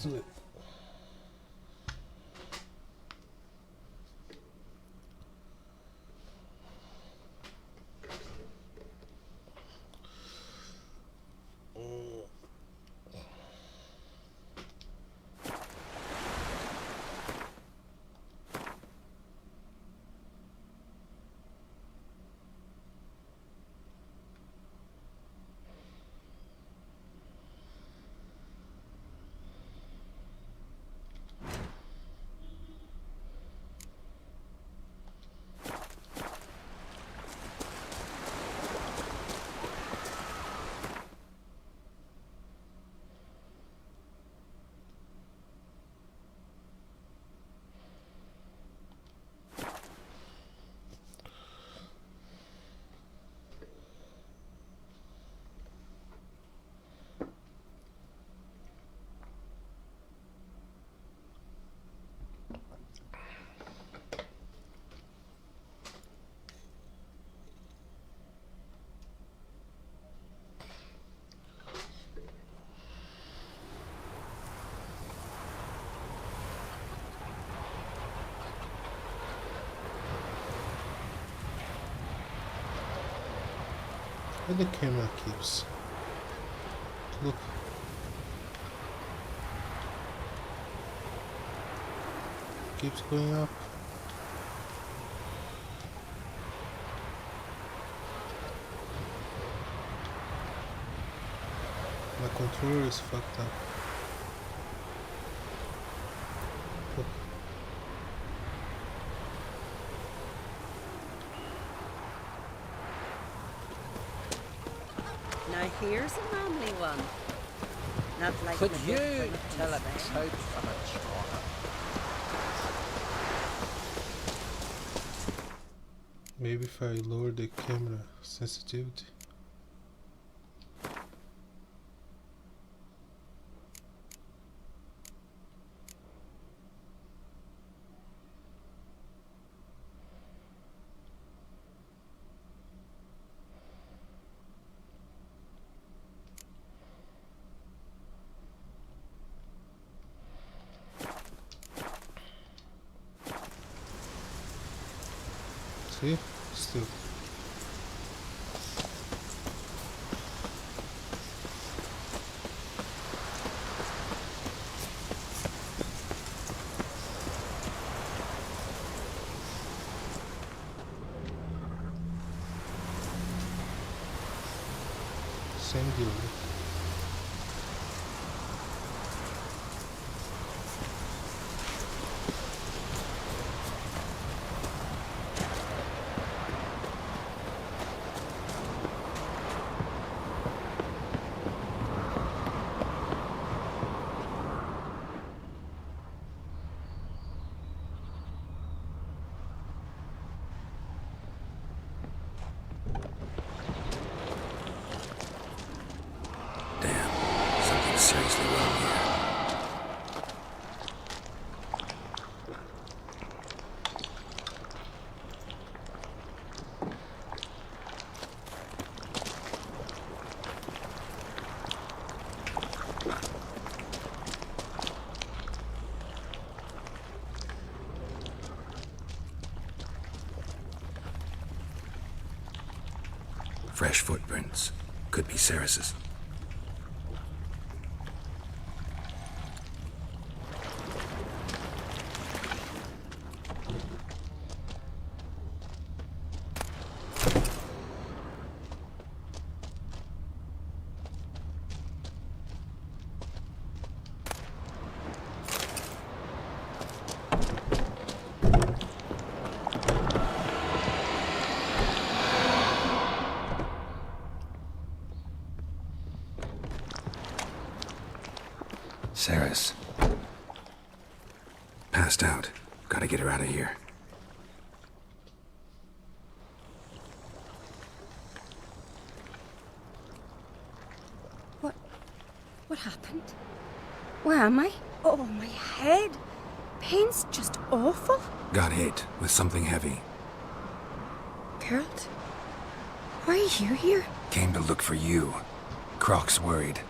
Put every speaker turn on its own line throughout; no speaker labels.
do it. Where the camera keeps. Look. Keeps going up. My controller is fucked up. Look.
Now here's a manly one. Not like
Could
the
you
book from
tell a
Spain.
trout from a trotter?
Maybe if I lower the camera sensitivity. See? Still. Same deal.
Damn, something's seriously wrong here. Fresh footprints. Could be Ceres's. Ceres. Passed out. Gotta get her out of here.
What happened? Where am I? Oh, my head. Pain's just awful.
Got hit with something heavy.
Geralt, why are you here?
Came to look for you. Croc's worried.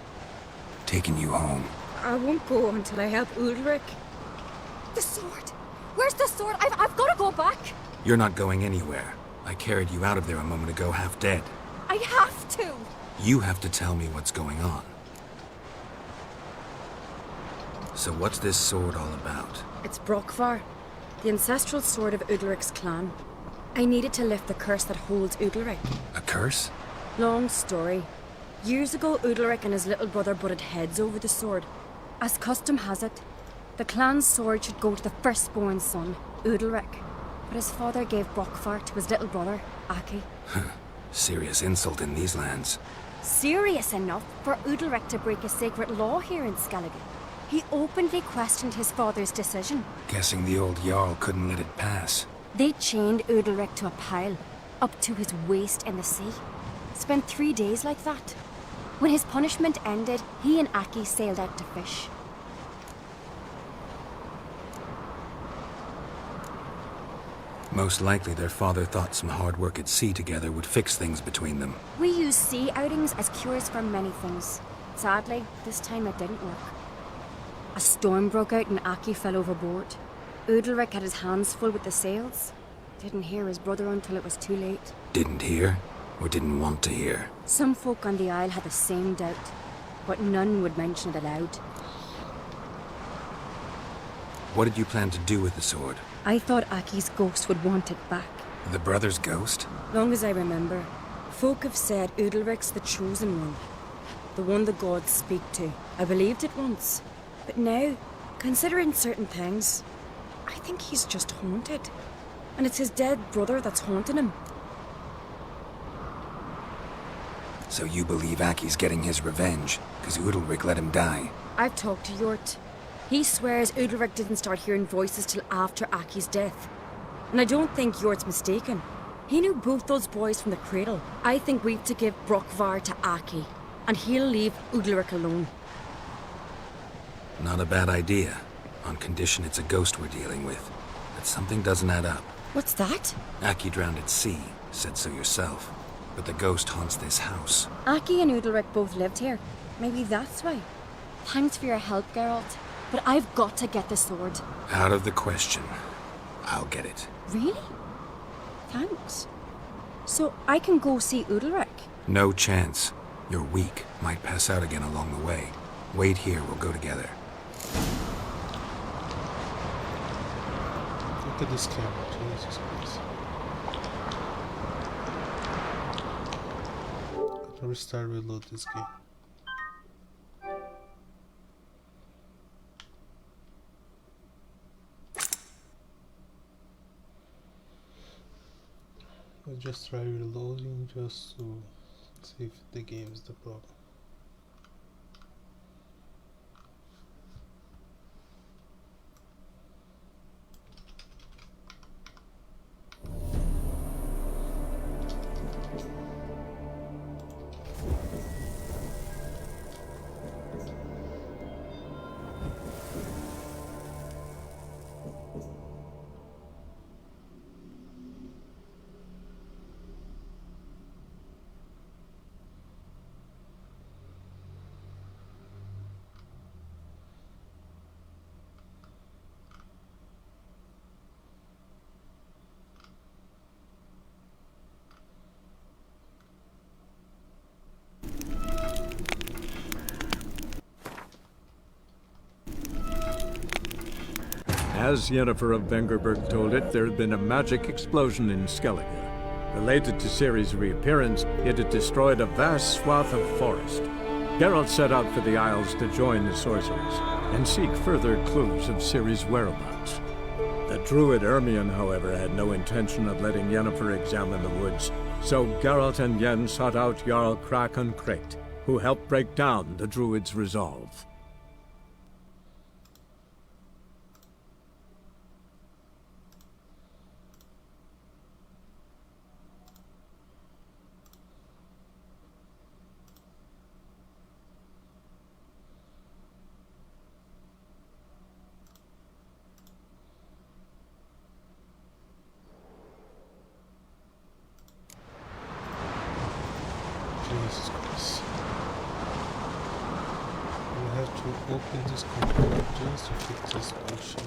Taking you home.
I won't go until I help Ulrich. The sword! Where's the sword? I've got to go back!
You're not going anywhere. I carried you out of there a moment ago half dead.
I have to!
You have to tell me what's going on. So what's this sword all about?
It's Brokvar, the ancestral sword of Udalric's clan. I needed to lift the curse that holds Udalric.
A curse?
Long story. Years ago, Udalric and his little brother butted heads over the sword. As custom has it, the clan's sword should go to the firstborn son, Udalric. But his father gave Brokvar to his little brother, Aki.
Serious insult in these lands.
Serious enough for Udalric to break a sacred law here in Skellige. He openly questioned his father's decision.
Guessing the old Jarl couldn't let it pass.
They chained Udalric to a pile, up to his waist in the sea. Spent 3 days like that. When his punishment ended, he and Aki sailed out to fish.
Most likely their father thought some hard work at sea together would fix things between them.
We use sea outings as cures for many things. Sadly, this time it didn't work. A storm broke out and Aki fell overboard. Udalric had his hands full with the sails. Didn't hear his brother until it was too late.
Didn't hear? Or didn't want to hear?
Some folk on the Isle had the same doubt, but none would mention it aloud.
What did you plan to do with the sword?
I thought Aki's ghost would want it back.
The brother's ghost?
Long as I remember, folk have said Udalric's the chosen one. The one the gods speak to. I believed it once. But now, considering certain things, I think he's just haunted. And it's his dead brother that's haunting him.
So you believe Aki's getting his revenge, because Udalric let him die?
I've talked to Yort. He swears Udalric didn't start hearing voices till after Aki's death. And I don't think Yort's mistaken. He knew both those boys from the cradle. I think we've to give Brokvar to Aki, and he'll leave Udalric alone.
Not a bad idea, on condition it's a ghost we're dealing with. But something doesn't add up.
What's that?
Aki drowned at sea, said so yourself. But the ghost haunts this house.
Aki and Udalric both lived here. Maybe that's why. Thanks for your help, Geralt. But I've got to get the sword.
Out of the question. I'll get it.
Really? Thanks. So I can go see Udalric?
No chance. You're weak. Might pass out again along the way. Wait here, we'll go together.
Look at this camera, Jesus Christ. Gotta restart, reload this game. I'll just try reloading just to see if the game is the problem.
As Yennefer of Vengerberg told it, there had been a magic explosion in Skellige. Related to Ciri's reappearance, it had destroyed a vast swath of forest. Geralt set out for the Isles to join the sorcerers and seek further clues of Ciri's whereabouts. The druid Ermion, however, had no intention of letting Yennefer examine the woods, so Geralt and Yen sought out Jarl Krakon Krayt, who helped break down the druid's resolve.
Jesus Christ. We have in this computer just to fix this bullshit.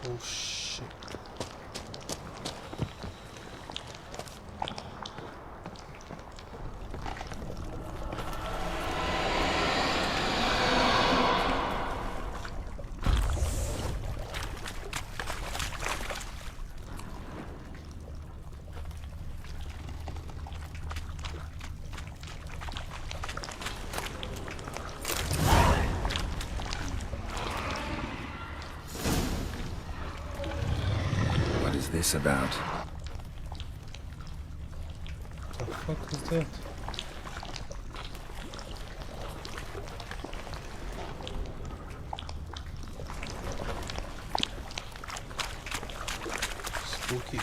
Oh shit.
What is this about?
The fuck is that? Spooky.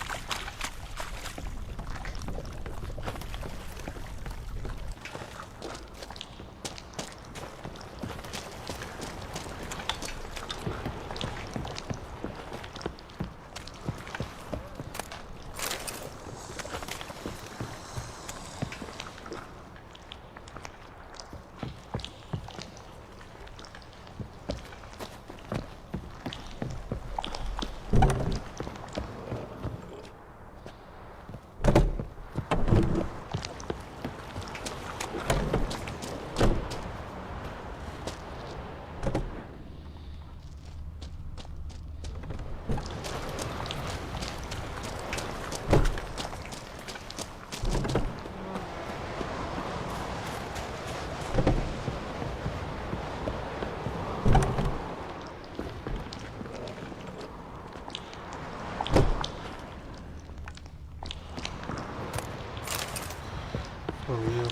For real.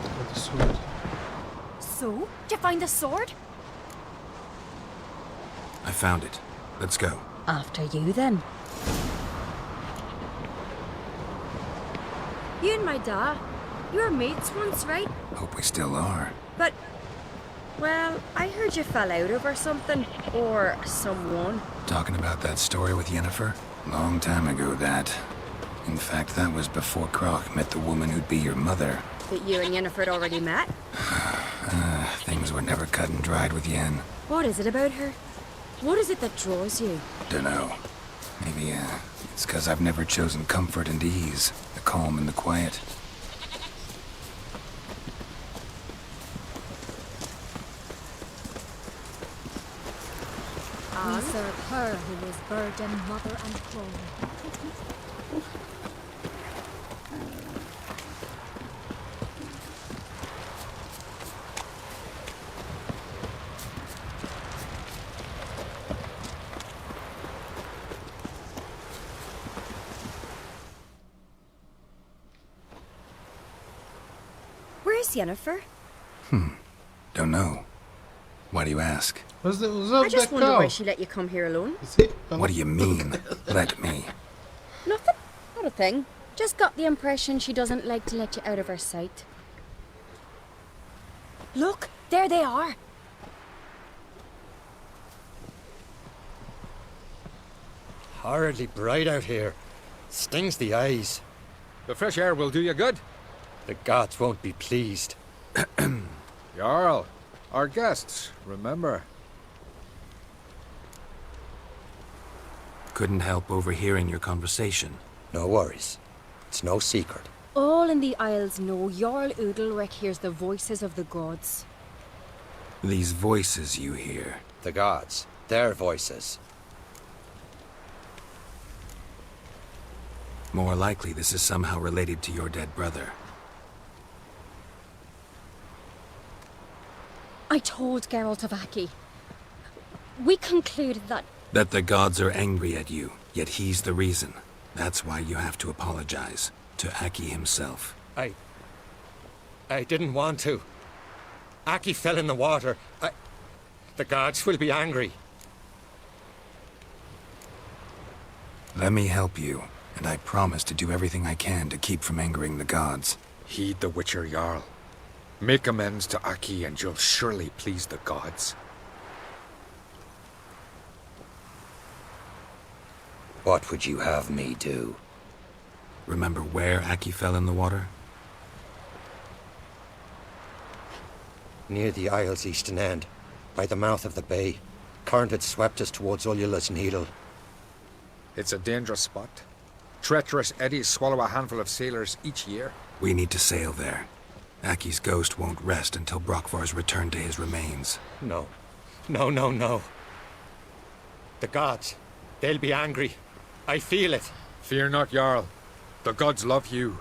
Got the sword.
So, did you find the sword?
I found it. Let's go.
After you, then. You and my dad, you were mates once, right?
Hope we still are.
But, well, I heard you fell out over something. Or someone.
Talking about that story with Yennefer? Long time ago, that. In fact, that was before Croc met the woman who'd be your mother.
That you and Yennefer had already met?
Things were never cut and dried with Yen.
What is it about her? What is it that draws you?
Dunno. Maybe, it's 'cause I've never chosen comfort and ease. The calm and the quiet.
We serve her who is burden, mother, and home.
Where's Yennefer?
Don't know. Why do you ask?
What's up
I just
that
wonder
cow?
why she let you come here alone.
Is it?
What do you mean? Let me.
Nothing. Not a thing. Just got the impression she doesn't like to let you out of her sight. Look, there they are.
Horridly bright out here. Stings the eyes.
The fresh air will do you good.
The gods won't be pleased.
Jarl, our guests, remember.
Couldn't help overhearing your conversation.
No worries. It's no secret.
All in the Isles know Jarl Udalric hears the voices of the gods.
These voices you hear.
The gods. Their voices.
More likely this is somehow related to your dead brother.
I told Geralt of Aki. We concluded that...
That the gods are angry at you, yet he's the reason. That's why you have to apologize. To Aki himself.
I didn't want to. Aki fell in the water. The gods will be angry.
Let me help you, and I promise to do everything I can to keep from angering the gods.
Heed the Witcher Jarl. Make amends to Aki and you'll surely please the gods.
What would you have me do? Remember where Aki fell in the water?
Near the Isle's eastern end, by the mouth of the bay. Current had swept us towards Ullula's Needle.
It's a dangerous spot. Treacherous eddies swallow a handful of sailors each year.
We need to sail there. Aki's ghost won't rest until Brokvar's returned to his remains.
No. No, no, no. The gods, they'll be angry. I feel it.
Fear not, Jarl. The gods love you,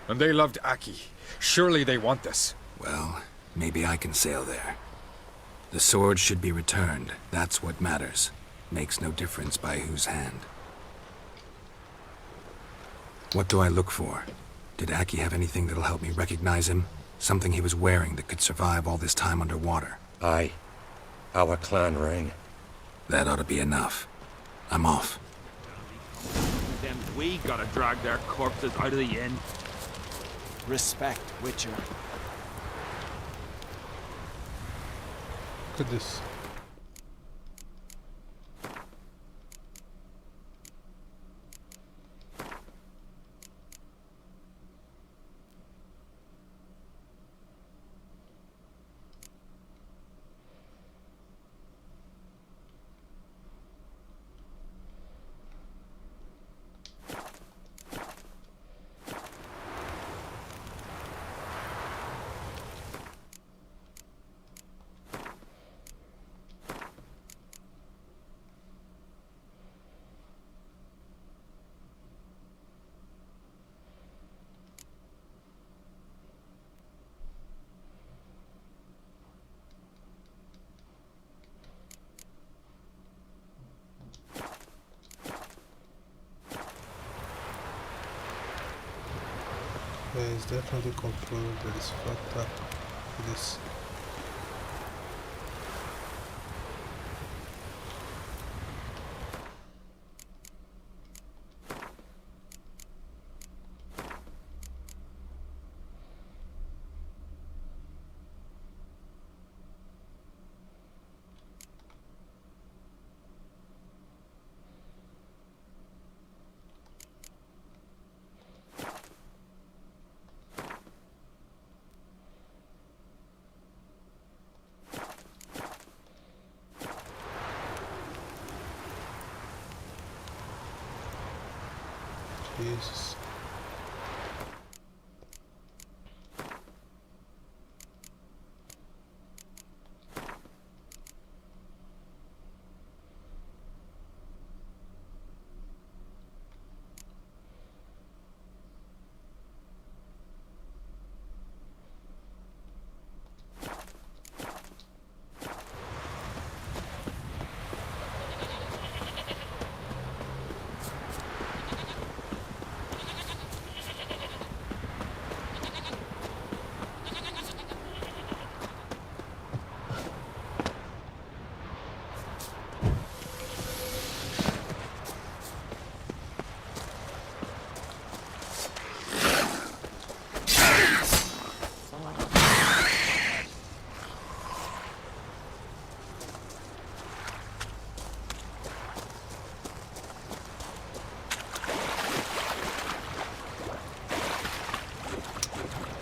and they loved Aki. Surely they want this.
Well, maybe I can sail there. The sword should be returned. That's what matters. Makes no difference by whose hand. What do I look for? Did Aki have anything that'll help me recognize him? Something he was wearing that could survive all this time underwater?
Aye. Our clan ring.
That ought to be enough. I'm off.
Then we gotta drag their corpses out of the inn.
Respect, Witcher.
Look at this. There is definitely control that is fucked up for this. Jesus.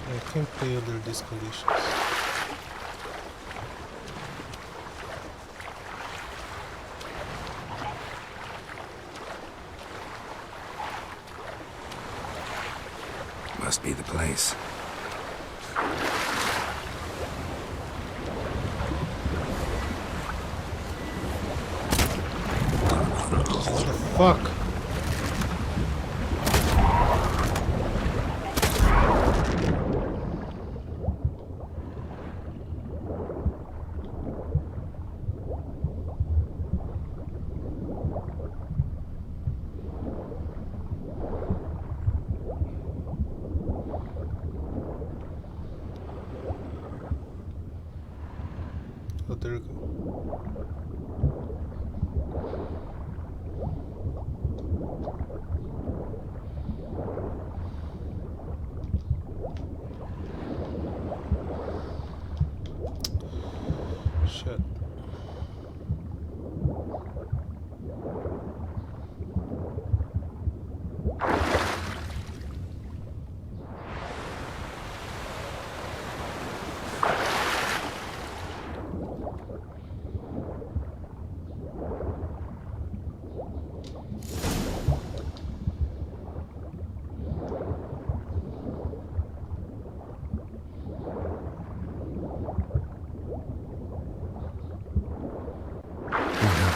I can play under these conditions.
Must be the place.
What the fuck? Oh, there we go. Shit.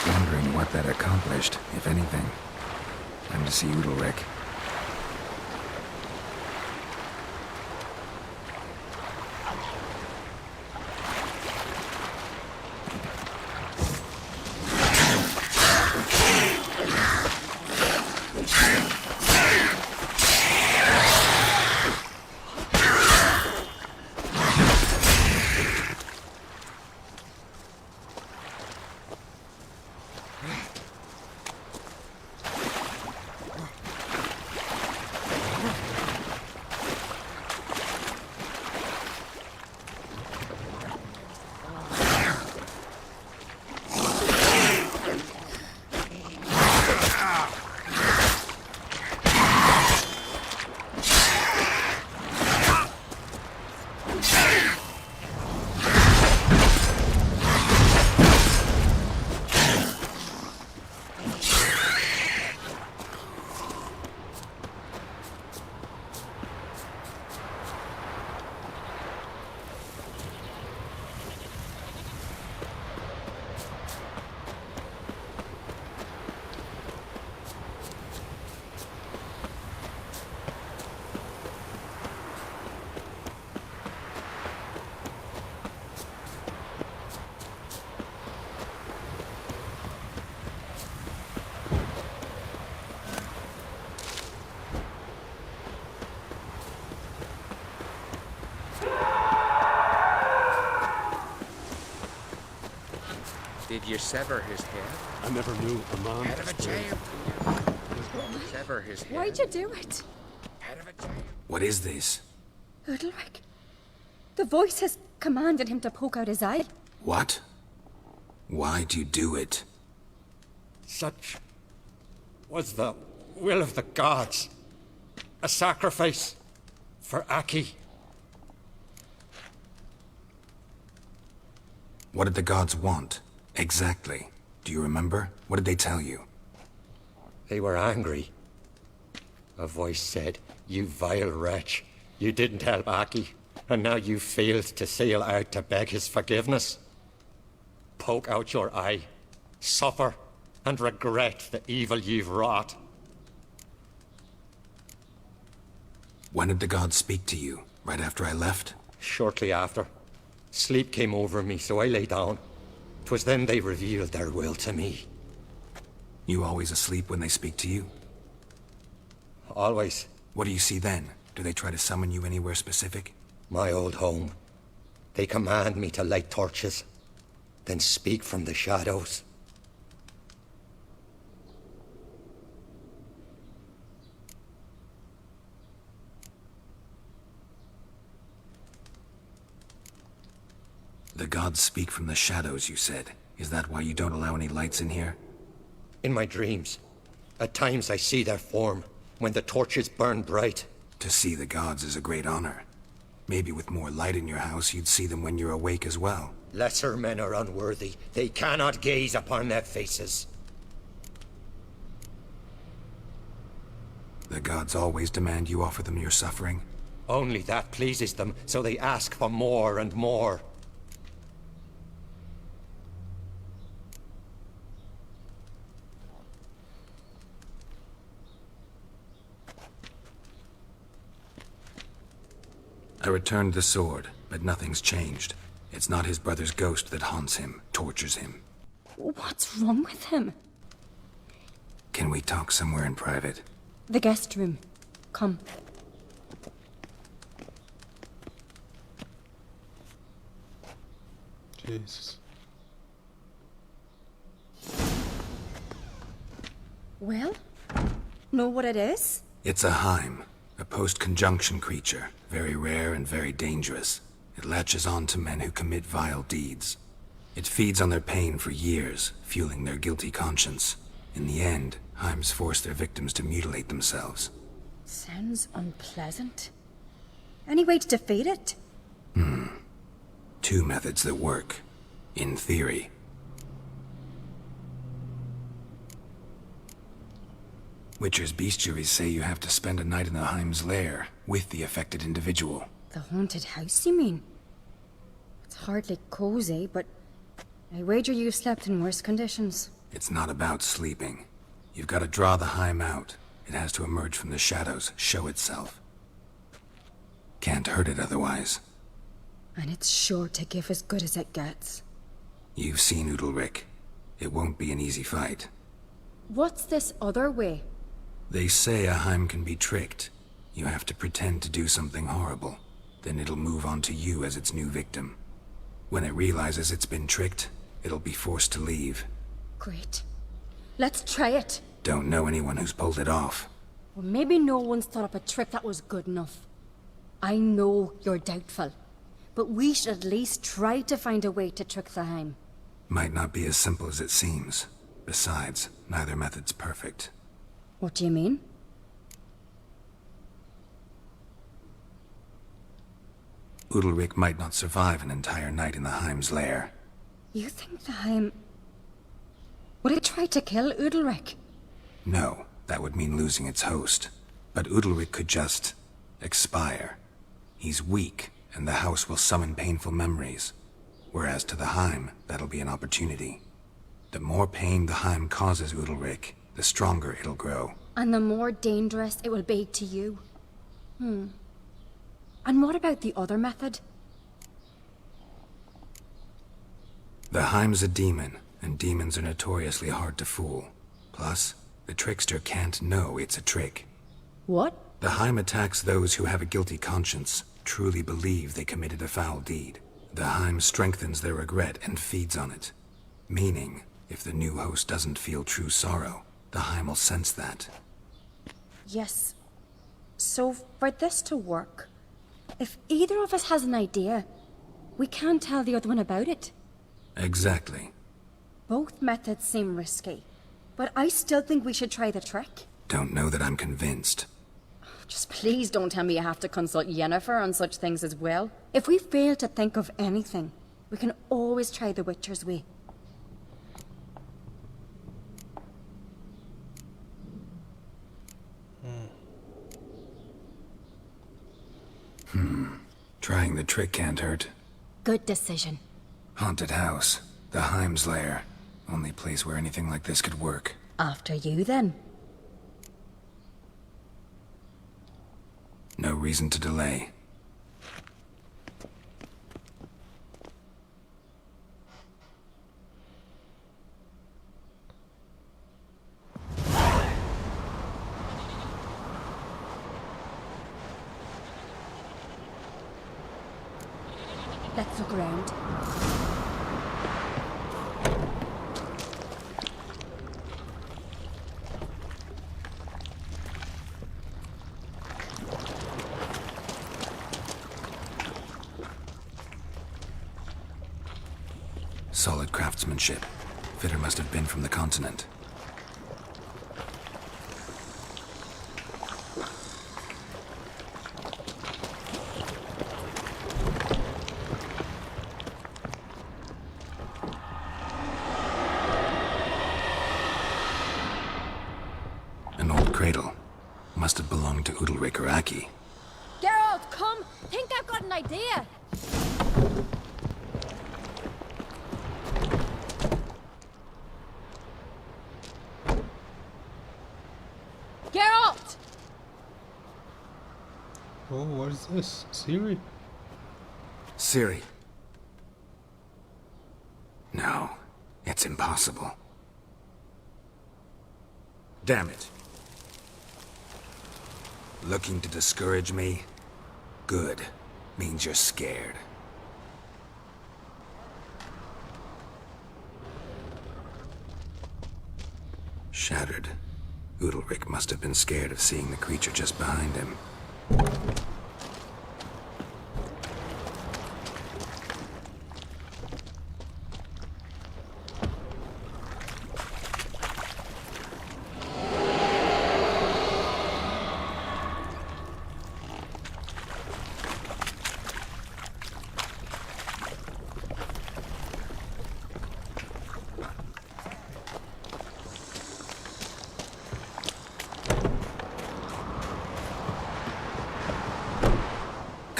Wondering what that accomplished, if anything. Time to see Udalric.
Did you sever his head?
I never knew a man.
Head of a giant. Sever his head.
Why'd you do it?
Head of a giant.
What is this?
Udalric. The voice has commanded him to poke out his eye.
What? Why'd you do it?
Such was the will of the gods. A sacrifice for Aki.
What did the gods want? Exactly. Do you remember? What did they tell you?
They were angry. A voice said, "You vile wretch. You didn't help Aki, and now you failed to sail out to beg his forgiveness. Poke out your eye, suffer, and regret the evil you've wrought."
When did the gods speak to you? Right after I left?
Shortly after. Sleep came over me, so I lay down. 'Twas then they revealed their will to me.
You always asleep when they speak to you?
Always.
What do you see then? Do they try to summon you anywhere specific?
My old home. They command me to light torches, then speak from the shadows.
The gods speak from the shadows, you said. Is that why you don't allow any lights in here?
In my dreams. At times I see their form, when the torches burn bright.
To see the gods is a great honor. Maybe with more light in your house, you'd see them when you're awake as well.
Lesser men are unworthy. They cannot gaze upon their faces.
The gods always demand you offer them your suffering?
Only that pleases them, so they ask for more and more.
I returned the sword, but nothing's changed. It's not his brother's ghost that haunts him, tortures him.
What's wrong with him?
Can we talk somewhere in private?
The guest room. Come.
Jesus.
Well, know what it is?
It's a Heim, a post-conjunction creature, very rare and very dangerous. It latches on to men who commit vile deeds. It feeds on their pain for years, fueling their guilty conscience. In the end, Heims force their victims to mutilate themselves.
Sounds unpleasant. Any way to defeat it?
Two methods that work. In theory. Witcher's bestiaries say you have to spend a night in the Heim's lair, with the affected individual.
The haunted house, you mean? It's hardly cozy, but I wager you've slept in worse conditions.
It's not about sleeping. You've got to draw the Heim out. It has to emerge from the shadows, show itself. Can't hurt it otherwise.
And it's sure to give as good as it gets.
You've seen Udalryk. It won't be an easy fight.
What's this other way?
They say a Heim can be tricked. You have to pretend to do something horrible. Then it'll move on to you as its new victim. When it realizes it's been tricked, it'll be forced to leave.
Great. Let's try it.
Don't know anyone who's pulled it off.
Well, maybe no one's thought up a trick that was good enough. I know you're doubtful, but we should at least try to find a way to trick the Heim.
Might not be as simple as it seems. Besides, neither method's perfect.
What do you mean?
Udalryk might not survive an entire night in the Heim's lair.
You think the Heim... would it try to kill Udalryk?
No, that would mean losing its host. But Udalryk could just... expire. He's weak, and the house will summon painful memories. Whereas to the Heim, that'll be an opportunity. The more pain the Heim causes Udalryk, the stronger it'll grow.
And the more dangerous it will be to you. And what about the other method?
The Heim's a demon, and demons are notoriously hard to fool. Plus, the trickster can't know it's a trick.
What?
The Heim attacks those who have a guilty conscience, truly believe they committed a foul deed. The Heim strengthens their regret and feeds on it. Meaning, if the new host doesn't feel true sorrow, the Heim will sense that.
Yes. So, for this to work, if either of us has an idea, we can't tell the other one about it.
Exactly.
Both methods seem risky, but I still think we should try the trick.
Don't know that I'm convinced.
Just please don't tell me you have to consult Yennefer on such things as well. If we fail to think of anything, we can always try the Witcher's way.
Trying the trick can't hurt.
Good decision.
Haunted house. The Heim's lair. Only place where anything like this could work.
After you, then.
No reason to delay.
Let's look around.
Solid craftsmanship. Fitter must have been from the continent. An old cradle. Must have belonged to Udalryk or Aki.
Geralt, come! Think I've got an idea! Geralt!
Oh, what is this? Ciri?
Ciri. No, it's impossible. Damn it. Looking to discourage me? Good. Means you're scared. Shattered. Udalryk must have been scared of seeing the creature just behind him.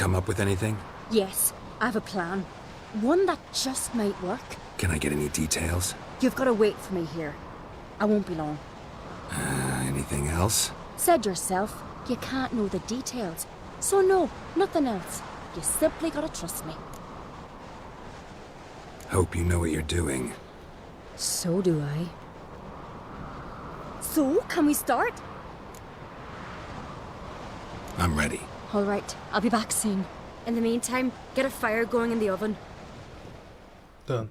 Come up with anything?
Yes, I have a plan. One that just might work.
Can I get any details?
You've got to wait for me here. I won't be long.
Anything else?
Said yourself, you can't know the details. So no, nothing else. You simply gotta trust me.
Hope you know what you're doing.
So do I. So, can we start?
I'm ready.
All right, I'll be back soon. In the meantime, get a fire going in the oven.
Done.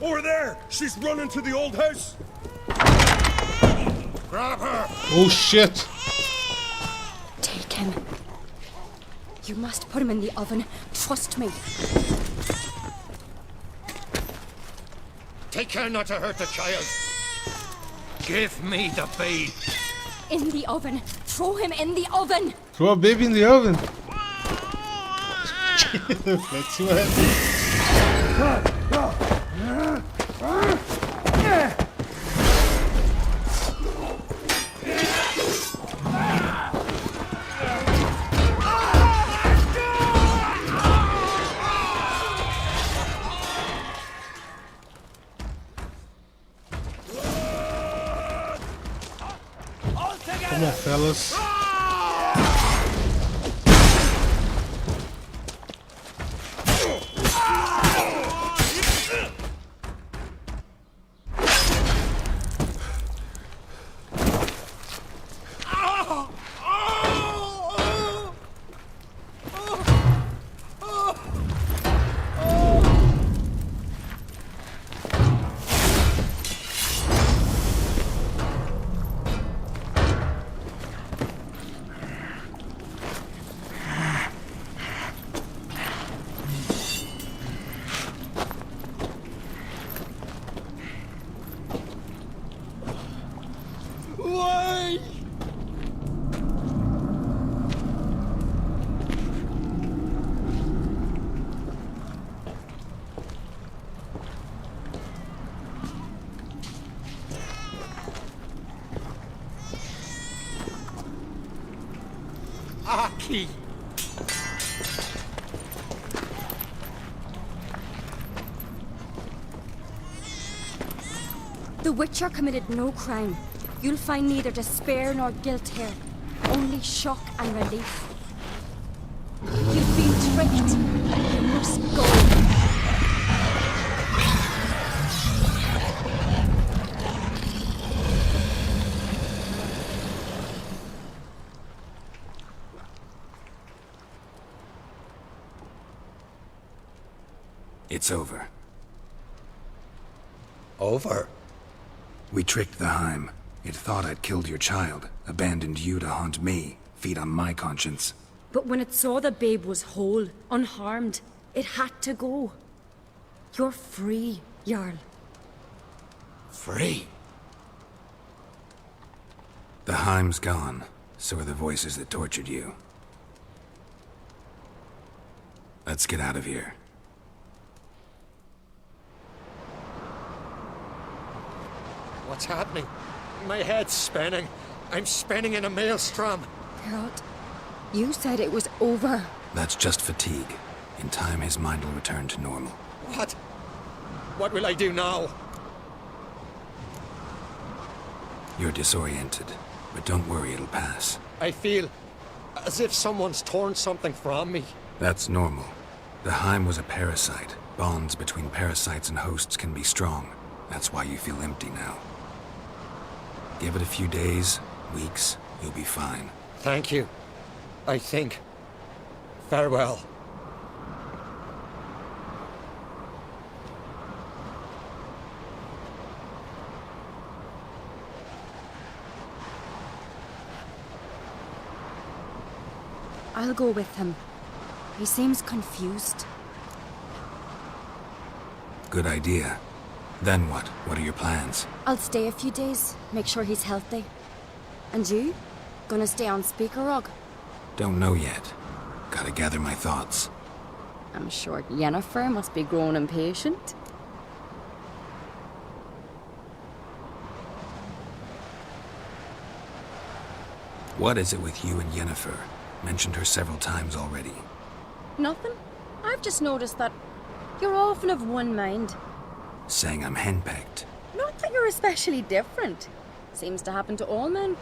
Over there! She's running to the old house! Grab her!
Oh shit!
Take him. You must put him in the oven. Trust me.
Take care not to hurt the child. Give me the babe.
In the oven. Throw him in the oven.
Throw a baby in the oven. Let's see what happens. Come on, fellas.
Aki!
The Witcher committed no crime. You'll find neither despair nor guilt here. Only shock and relief. You've been tricked. You must go.
It's over.
Over?
We tricked the Heim. It thought I'd killed your child, abandoned you to haunt me, feed on my conscience.
But when it saw the babe was whole, unharmed, it had to go. You're free, Jarl.
Free?
The Heim's gone, so are the voices that tortured you. Let's get out of here.
What's happening? My head's spinning. I'm spinning in a maelstrom.
Geralt, you said it was over.
That's just fatigue. In time, his mind will return to normal.
What? What will I do now?
You're disoriented, but don't worry, it'll pass.
I feel as if someone's torn something from me.
That's normal. The Heim was a parasite. Bonds between parasites and hosts can be strong. That's why you feel empty now. Give it a few days, weeks, you'll be fine.
Thank you. I think. Farewell.
I'll go with him. He seems confused.
Good idea. Then what? What are your plans?
I'll stay a few days, make sure he's healthy. And you? Gonna stay on Speaker Rog?
Don't know yet. Gotta gather my thoughts.
I'm sure Yennefer must be growing impatient.
What is it with you and Yennefer? Mentioned her several times already.
Nothing. I've just noticed that you're often of one mind.
Saying I'm henpecked.
Not that you're especially different. Seems to happen to all men.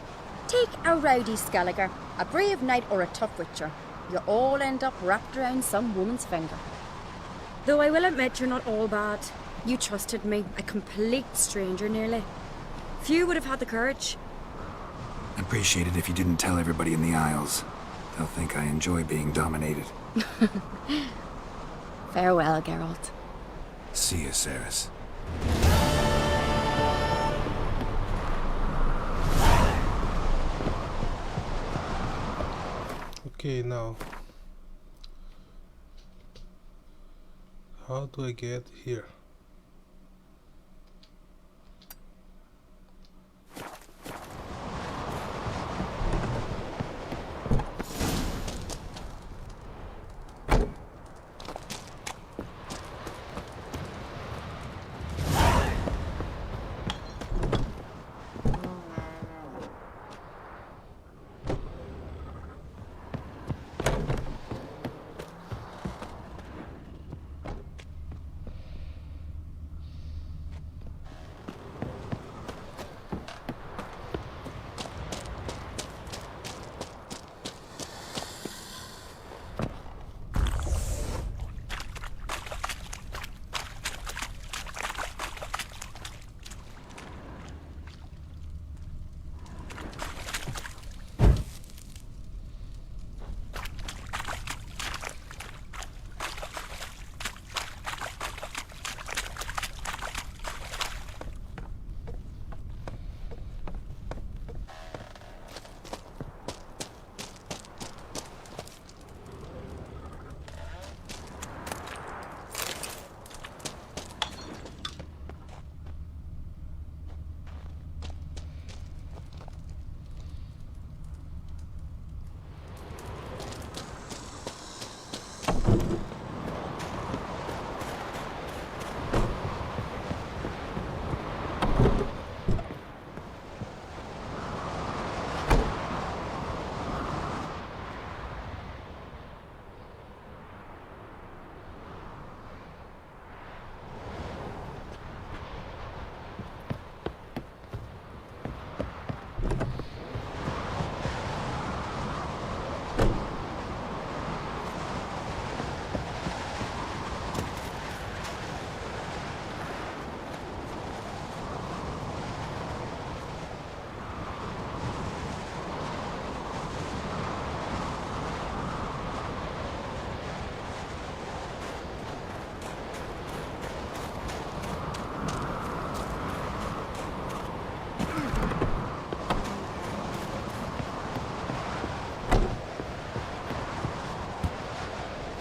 Take a rowdy Skelliger, a brave knight or a tough witcher. You all end up wrapped around some woman's finger. Though I will admit you're not all bad. You trusted me, a complete stranger nearly. Few would have had the courage.
I'd appreciate it if you didn't tell everybody in the Isles. They'll think I enjoy being dominated.
Farewell, Geralt.
See you, Cerys.
Okay, now. How do I get here?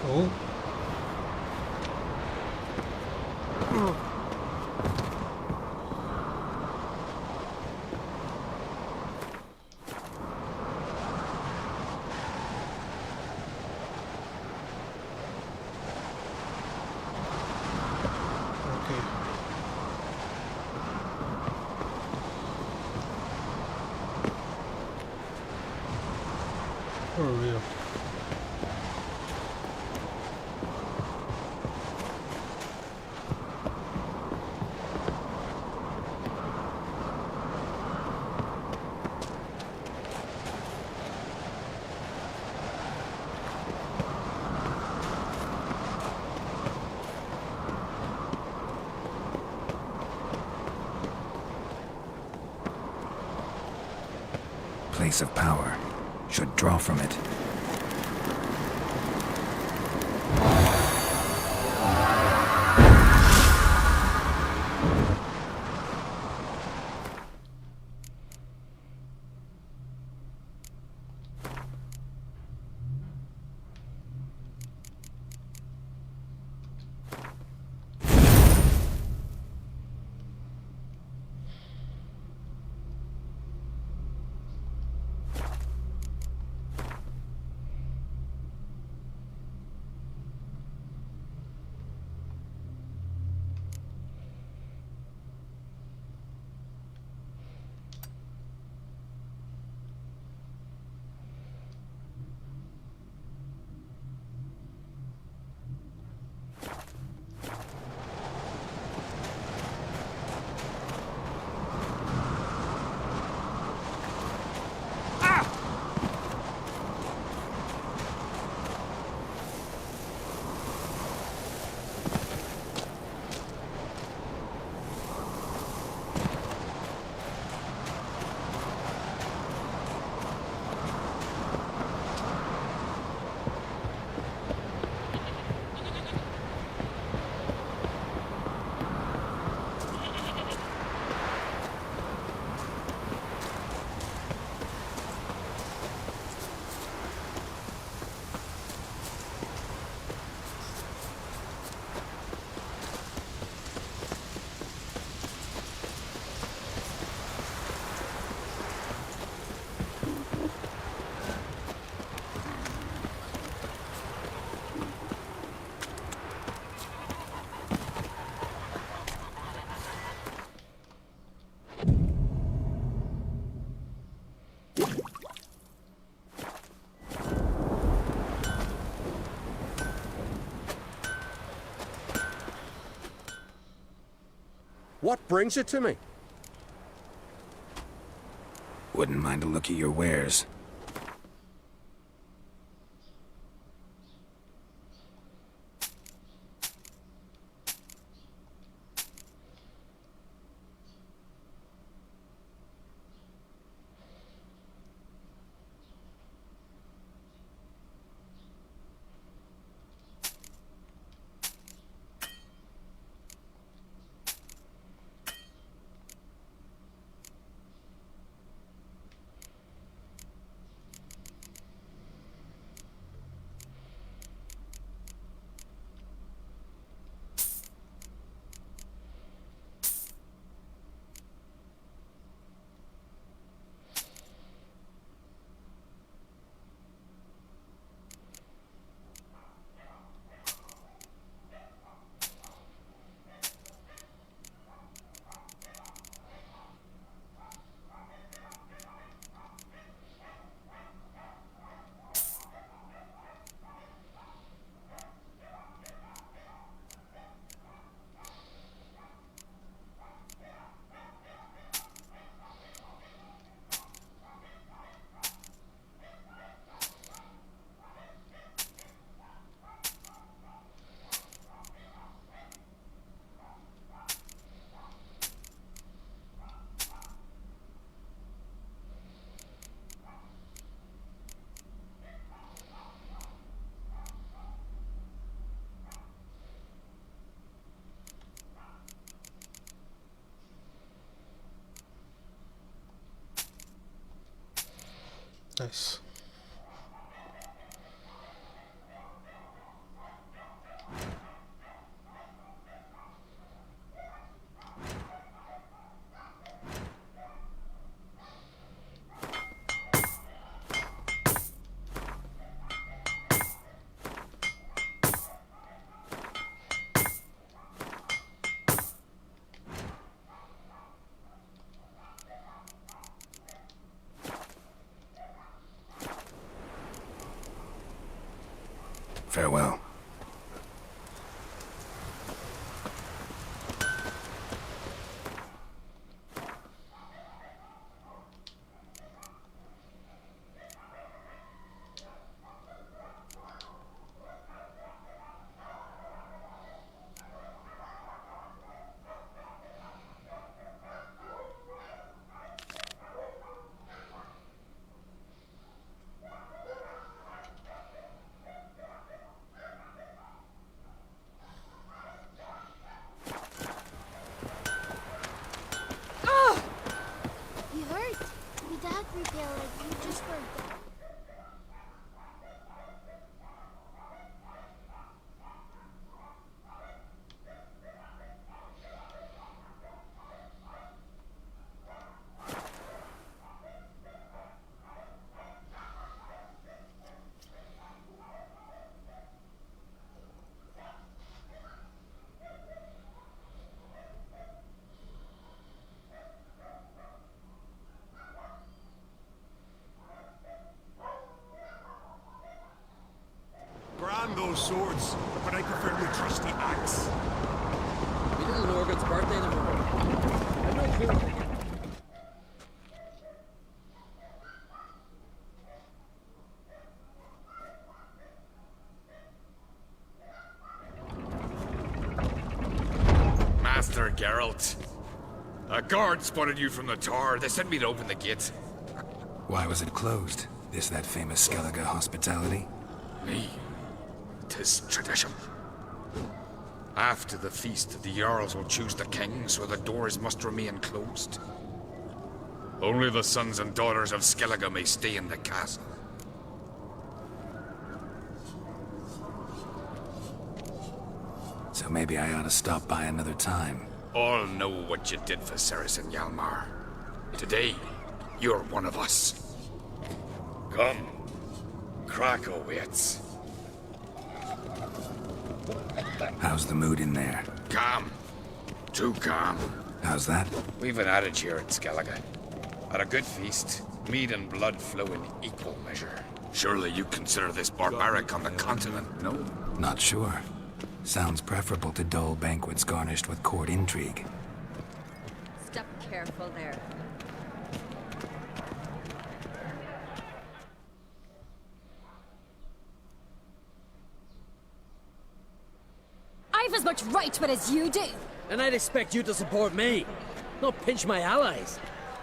Oh. Okay. For real.
Place of power. Should draw from it.
What brings it to me?
Wouldn't mind a look at your wares.
Nice.
Farewell.
You hurt? Your dad repaired like you just were.
Grand those swords, but I prefer my trusty axe.
We little Morgan's birthday tomorrow. I know cool.
Master Geralt. A guard spotted you from the tower. They sent me to open the gate.
Why was it closed? Is that famous Skellige hospitality?
Me. 'Tis tradition. After the feast, the Jarls will choose the king, so the doors must remain closed. Only the sons and daughters of Skellige may stay in the castle.
So maybe I ought to stop by another time.
All know what you did for Saracen Hjalmar. Today, you're one of us. Come. Krakow waits.
How's the mood in there?
Calm. Too calm.
How's that?
We've an adage here at Skellige. At a good feast, mead and blood flow in equal measure. Surely you consider this barbaric on the continent, no?
Not sure. Sounds preferable to dull banquets garnished with court intrigue.
Careful there.
I've as much right to it as you do.
And I'd expect you to support me, not pinch my allies.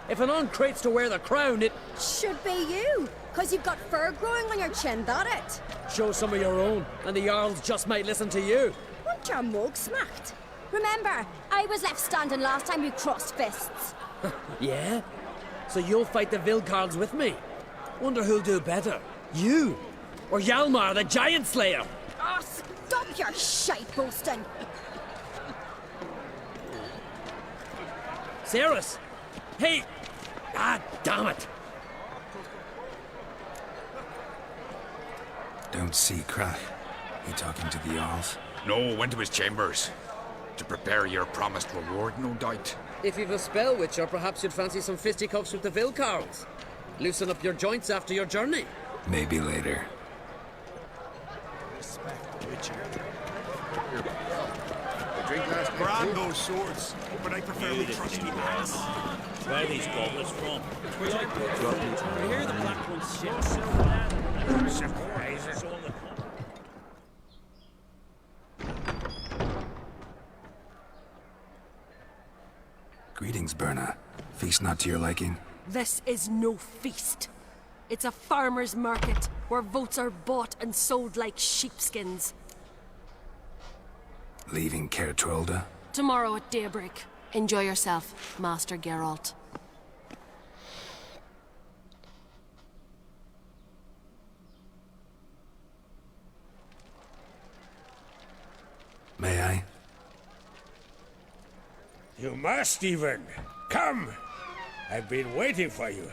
If an uncrate's to wear the crown, it
Should be you, because you've got fur growing on your chin, that it?
shows some of your own, and the Jarls just might listen to you.
Want your mug smacked? Remember, I was left standing last time you crossed fists.
Yeah? So you'll fight the Vilcarls with me? Wonder who'll do better, you or Hjalmar the Giant Slayer?
Oh, stop your shite boasting.
Cerys! Hey! Ah, damn it!
Don't see Crach. You talking to the Jarls?
No, went to his chambers. To prepare your promised reward, no doubt.
If you've a spell, Witcher, perhaps you'd fancy some fisticuffs with the Vilcarls. Loosen up your joints after your journey.
Maybe later.
Respect, Witcher.
Brand those swords, but I prefer the trusty hands.
Where are these goblets from?
I hear the Black One's shit.
Surprises all the
Greetings, Berna. Feast not to your liking?
This is no feast. It's a farmer's market where votes are bought and sold like sheepskins.
Leaving Caer Trolda?
Tomorrow at daybreak. Enjoy yourself, Master Geralt.
May I?
You must even. Come! I've been waiting for you.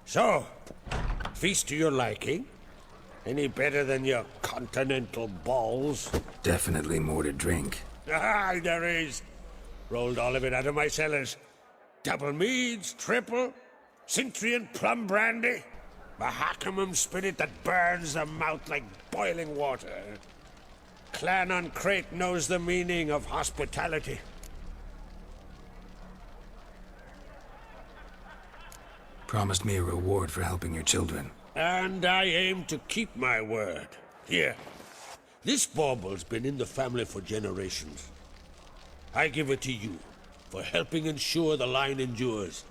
So, feast to your liking? Any better than your continental balls?
Definitely more to drink.
Ah, there is. Rolled all of it out of my cellars. Double meads, triple, Cintrian plum brandy, Mahakimum spirit that burns the mouth like boiling water. Clan on Crate knows the meaning of hospitality.
Promised me a reward for helping your children.
And I aim to keep my word. Here. This bauble's been in the family for generations. I give it to you for helping ensure the line endures.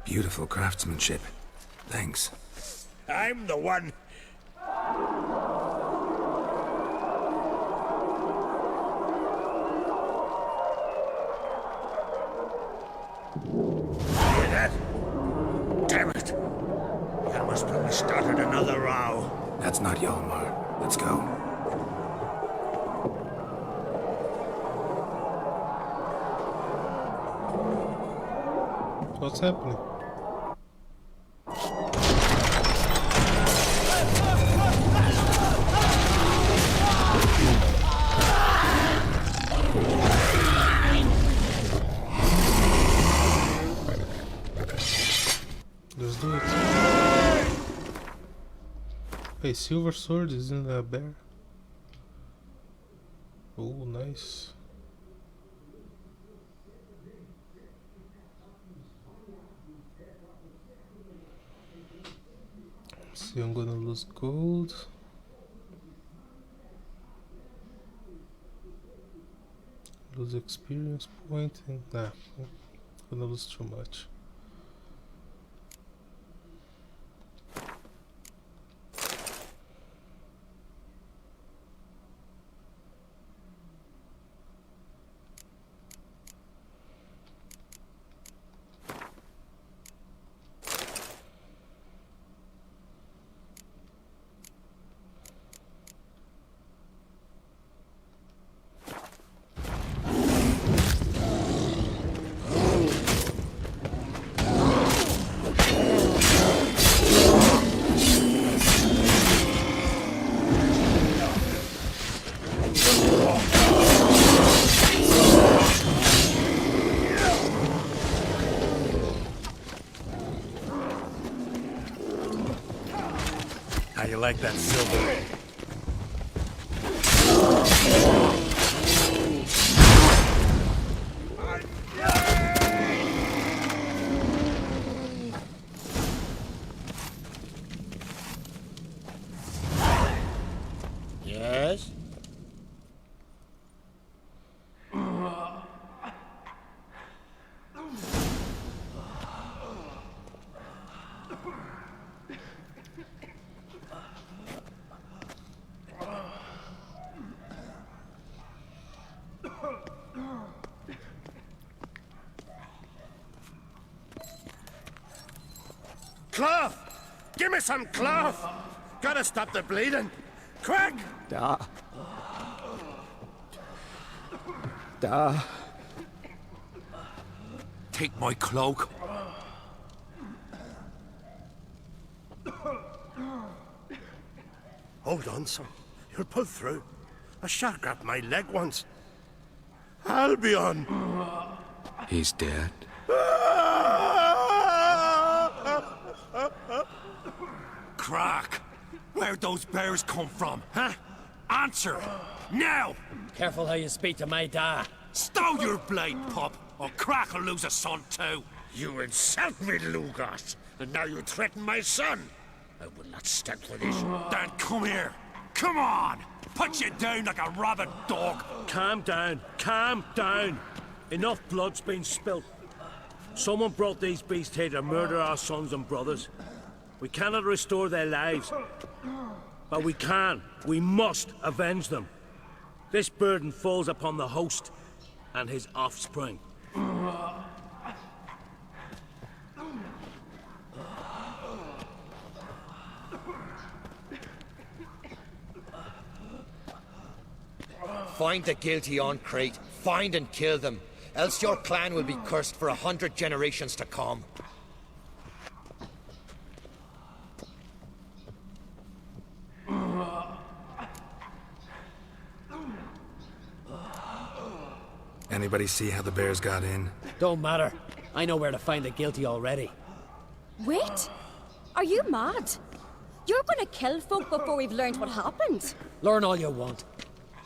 Beautiful craftsmanship. Thanks.
I'm the one. Hear that? Damn it! I must have started another row.
That's not Hjalmar. Let's go.
What's happening? Let's do it. Hey, silver sword, isn't that a bear? Oh, nice. See, I'm gonna lose gold. Lose experience point and nah, I'm gonna lose too much.
How you like that silver? cloth! Give me some cloth! Gotta stop the bleeding! Quick!
Da. Da.
Take my cloak.
Hold on, son. You'll pull through. A shark grabbed my leg once. Albion!
He's dead.
Crack! Where'd those bears come from, huh? Answer! Now!
Careful how you speak to my da.
Stow your blade, pup, or Crack will lose a son too.
You insult me, Lugas, and now you threaten my son. I will not stand for this.
Then come here. Come on! Put you down like a rabid dog.
Calm down. Calm down. Enough blood's been spilt. Someone brought these beasts here to murder our sons and brothers. We cannot restore their lives. But we can. We must avenge them. This burden falls upon the host and his offspring.
Find the guilty on Crete. Find and kill them. Else your clan will be cursed for 100 generations to come.
Anybody see how the bears got in?
Don't matter. I know where to find the guilty already.
Wait! Are you mad? You're gonna kill folk before we've learned what happened.
Learn all you want.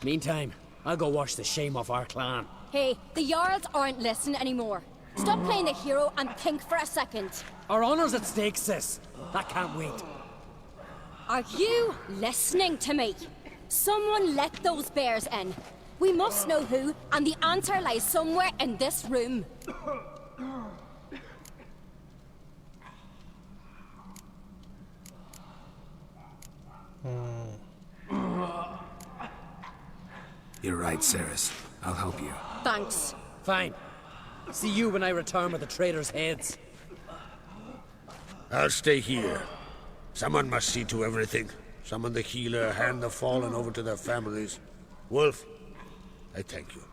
Meantime, I'll go wash the shame off our clan.
Hey, the Jarls aren't listening anymore. Stop playing the hero and think for a second.
Our honor's at stake, sis. That can't wait.
Are you listening to me? Someone let those bears in. We must know who, and the answer lies somewhere in this room.
You're right, Cerys. I'll help you.
Thanks.
Fine. See you when I return with the traitors' heads.
I'll stay here. Someone must see to everything. Summon the healer, hand the fallen over to their families. Wolf, I thank you.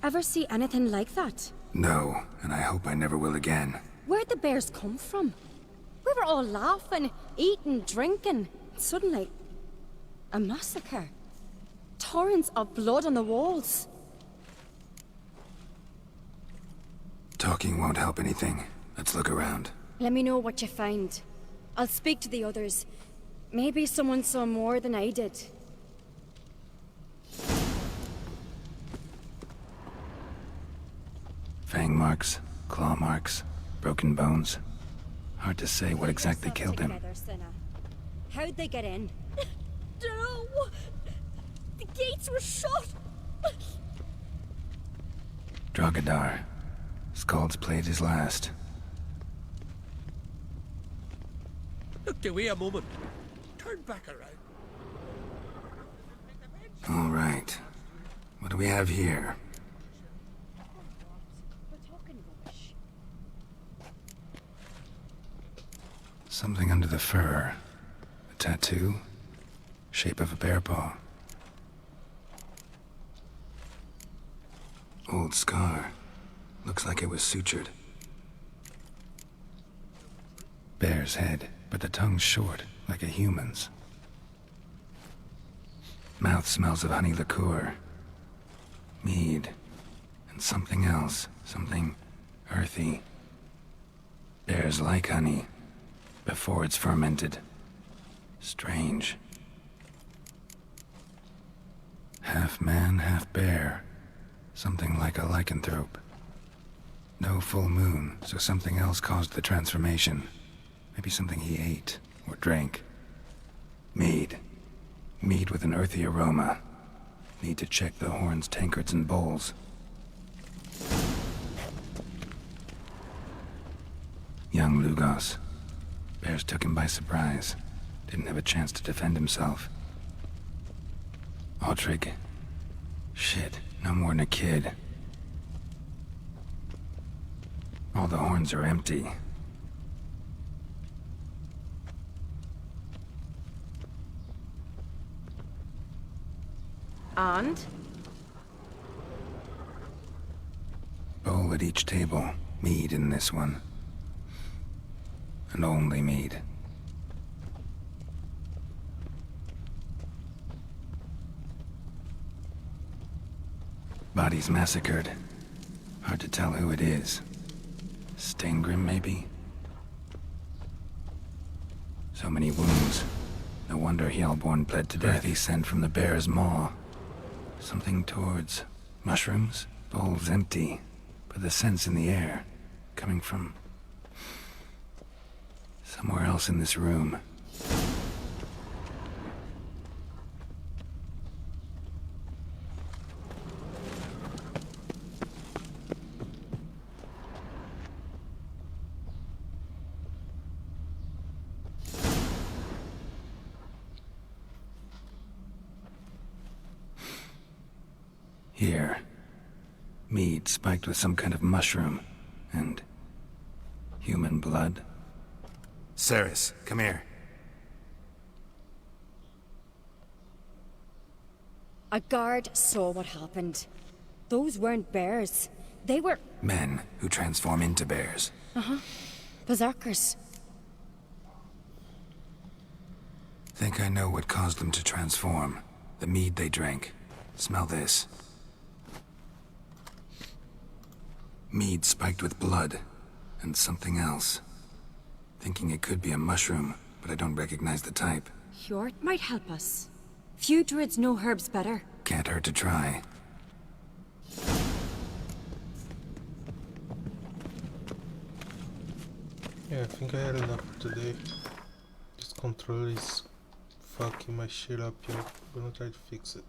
Ever see anything like that?
No, and I hope I never will again.
Where'd the bears come from? We were all laughing, eating, drinking. Suddenly, a massacre. Torrents of blood on the walls.
Talking won't help anything. Let's look around.
Let me know what you find. I'll speak to the others. Maybe someone saw more than I did.
Fang marks, claw marks, broken bones. Hard to say what exactly killed him.
How'd they get in?
No! The gates were shut!
Drogadar. Skald's played his last.
Look, Dewey, a moment. Turn back around.
All right. What do we have here? Something under the fur. A tattoo? Shape of a bear paw. Old scar. Looks like it was sutured. Bear's head, but the tongue's short, like a human's. Mouth smells of honey liqueur. Mead. And something else. Something earthy. Bears like honey. Before it's fermented. Strange. Half man, half bear. Something like a lycanthrope. No full moon, so something else caused the transformation. Maybe something he ate or drank. Mead. Mead with an earthy aroma. Need to check the horns, tankards, and bowls. Young Lugos. Bears took him by surprise. Didn't have a chance to defend himself. Autrig. Shit, no more than a kid. All the horns are empty.
And?
Bowl at each table. Mead in this one. And only mead. Bodies massacred. Hard to tell who it is. Steingrim, maybe? So many wounds. No wonder Hjalborn bled to death. He sent from the bear's maw. Something towards mushrooms? Bowl's empty, but the scent's in the air. Coming from somewhere else in this room. Here. Mead spiked with some kind of mushroom. And human blood. Ceres, come here.
A guard saw what happened. Those weren't bears. They were...
Men who transform into bears.
Uh-huh. Berserkers.
Think I know what caused them to transform. The mead they drank. Smell this. Mead spiked with blood. And something else. Thinking it could be a mushroom, but I don't recognize the type.
Hjort might help us. Few druids know herbs better.
Can't hurt to try.
Yeah, I think I had enough for today. This controller is fucking my shit up, yo. I'm gonna try to fix it.